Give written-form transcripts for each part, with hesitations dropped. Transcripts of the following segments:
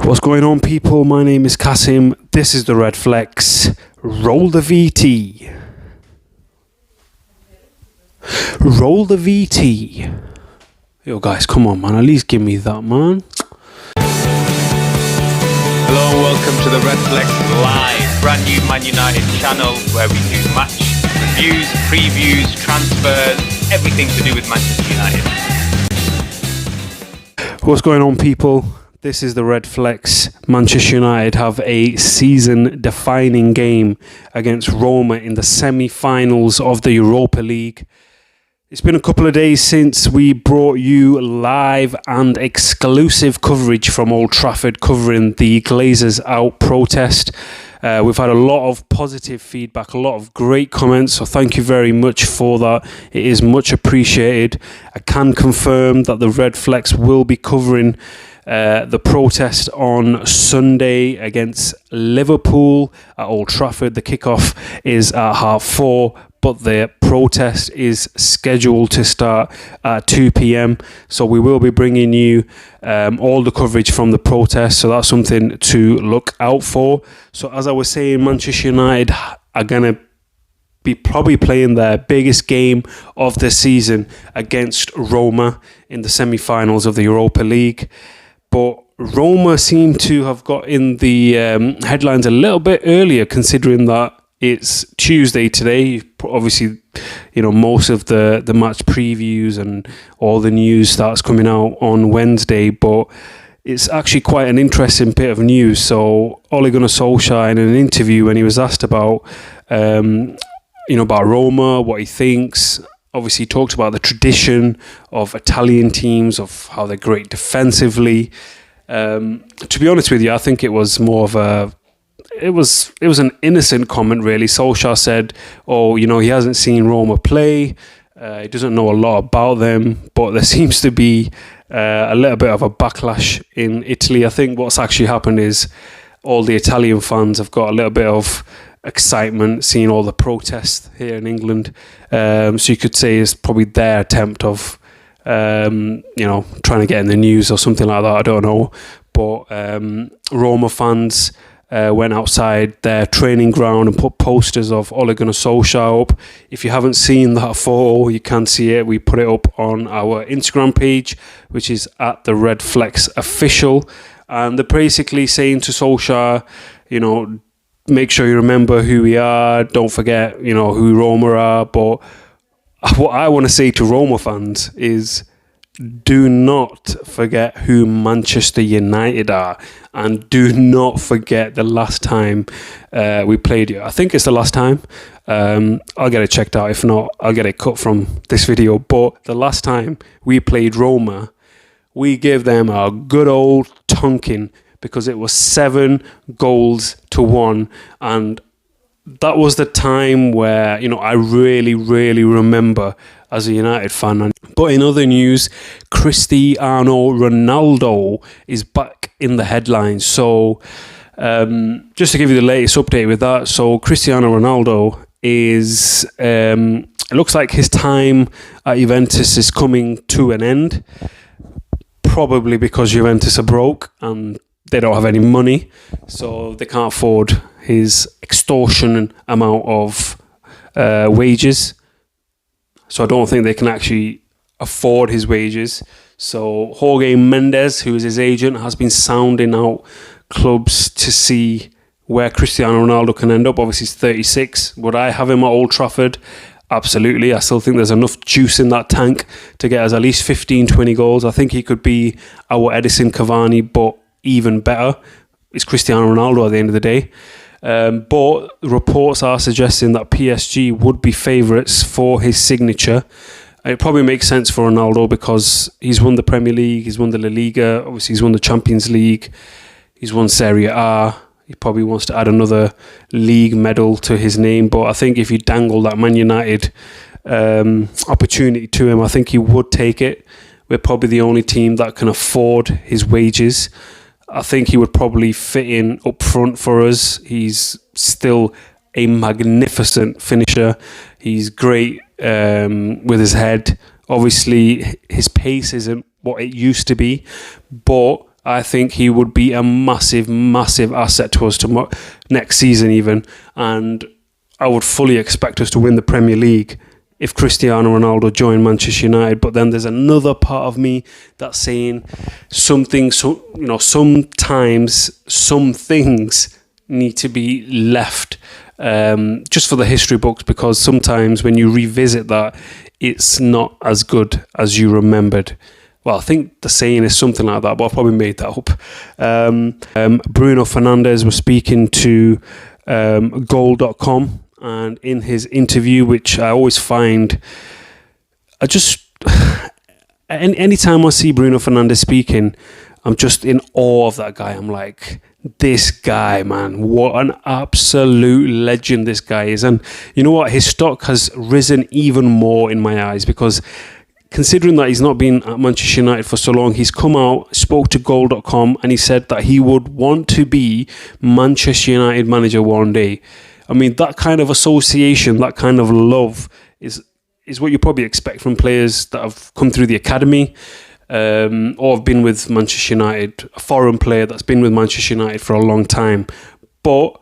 What's going on, people? My name is Qasim. This is the RedFlex. Roll the VT. Roll the VT. Yo, guys, come on, man. At least give me that, man. Hello and welcome to the RedFlex Live, brand new Man United channel where we do match reviews, previews, transfers, everything to do with Manchester United. What's going on, people? This is the RedFlex. Manchester United have a season-defining game against Roma in the semi-finals of the Europa League. It's been a couple of days since we brought you live and exclusive coverage from Old Trafford covering the Glazers Out protest. We've had a lot of positive feedback, a lot of great comments, so thank you very much for that. It is much appreciated. I can confirm that the RedFlex will be covering the protest on Sunday against Liverpool at Old Trafford. The kickoff is at 4:30, but the protest is scheduled to start at 2 p.m. So we will be bringing you all the coverage from the protest. So that's something to look out for. So as I was saying, Manchester United are going to be probably playing their biggest game of the season against Roma in the semi-finals of the Europa League. But Roma seem to have got in the headlines a little bit earlier, considering that it's Tuesday today. Obviously, you know, most of the match previews and all the news starts coming out on Wednesday, but it's actually quite an interesting bit of news. So Ole Gunnar Solskjaer, in an interview when he was asked about, about Roma, what he thinks, obviously he talked about the tradition of Italian teams, of how they're great defensively. To be honest with you, I think it was more of it was an innocent comment, really. Solskjaer said, he hasn't seen Roma play. He doesn't know a lot about them, but there seems to be a little bit of a backlash in Italy. I think what's actually happened is all the Italian fans have got a little bit of excitement seeing all the protests here in England. So you could say it's probably their attempt of, trying to get in the news or something like that. I don't know. But Roma fans went outside their training ground and put posters of Ole Gunnar Solskjaer up. If you haven't seen that photo, you can see it. We put it up on our Instagram page, which is at the RedFlex Official. And they're basically saying to Solskjaer, make sure you remember who we are. Don't forget, who Roma are. But what I want to say to Roma fans is, do not forget who Manchester United are, and do not forget the last time we played you. I think it's the last time. I'll get it checked out. If not, I'll get it cut from this video. But the last time we played Roma, we gave them a good old tonking because it was 7-1, and that was the time where I really, really remember as a United fan. But in other news, Cristiano Ronaldo is back in the headlines. So just to give you the latest update with that, so Cristiano Ronaldo is, it looks like his time at Juventus is coming to an end, probably because Juventus are broke and they don't have any money, so they can't afford his extortionate amount of wages. So I don't think they can actually afford his wages. So Jorge Mendes, who is his agent, has been sounding out clubs to see where Cristiano Ronaldo can end up. Obviously, he's 36. Would I have him at Old Trafford? Absolutely. I still think there's enough juice in that tank to get us at least 15, 20 goals. I think he could be our Edison Cavani, but even better. It's Cristiano Ronaldo at the end of the day. But reports are suggesting that PSG would be favourites for his signature. It probably makes sense for Ronaldo because he's won the Premier League, he's won the La Liga, obviously he's won the Champions League, he's won Serie A. He probably wants to add another league medal to his name. But I think if you dangle that Man United opportunity to him, I think he would take it. We're probably the only team that can afford his wages. I think he would probably fit in up front for us. He's still a magnificent finisher. He's great with his head. Obviously, his pace isn't what it used to be, but I think he would be a massive, massive asset to us next season even. And I would fully expect us to win the Premier League if Cristiano Ronaldo joined Manchester United. But then there's another part of me that's saying sometimes some things need to be left just for the history books, because sometimes when you revisit that, it's not as good as you remembered. Well, I think the saying is something like that, but I probably made that up. Bruno Fernandes was speaking to Goal.com, and in his interview, which I always find, anytime I see Bruno Fernandes speaking, I'm just in awe of that guy. I'm like, this guy, man, what an absolute legend this guy is. And you know what? His stock has risen even more in my eyes, because considering that he's not been at Manchester United for so long, he's come out, spoke to Goal.com, and he said that he would want to be Manchester United manager one day. I mean, that kind of association, that kind of love is what you probably expect from players that have come through the academy, or have been with Manchester United, a foreign player that's been with Manchester United for a long time. But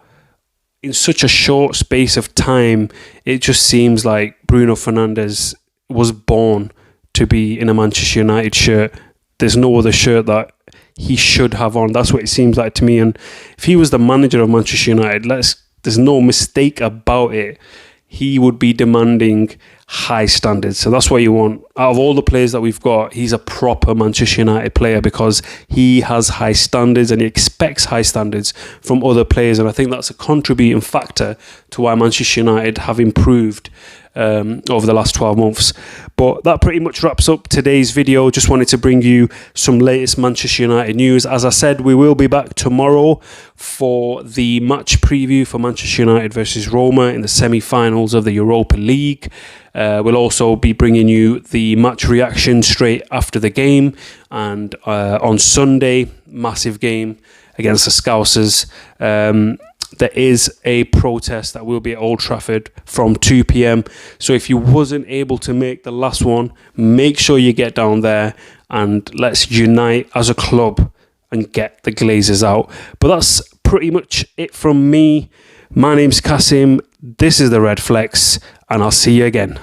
in such a short space of time, it just seems like Bruno Fernandes was born to be in a Manchester United shirt. There's no other shirt that he should have on. That's what it seems like to me. And if he was the manager of Manchester United, there's no mistake about it, he would be demanding high standards. So that's what you want. Out of all the players that we've got, he's a proper Manchester United player, because he has high standards and he expects high standards from other players. And I think that's a contributing factor to why Manchester United have improved over the last 12 months. But that pretty much wraps up today's video. Just wanted to bring you some latest Manchester United news. As I said, we will be back tomorrow for the match preview for Manchester United versus Roma in the semi-finals of the Europa League. We'll also be bringing you the match reaction straight after the game, and on Sunday, massive game against the Scousers. There is a protest that will be at Old Trafford from 2 p.m. So if you wasn't able to make the last one, make sure you get down there and let's unite as a club and get the Glazers out. But that's pretty much it from me. My name's Qasim. This is the RedFlex, and I'll see you again.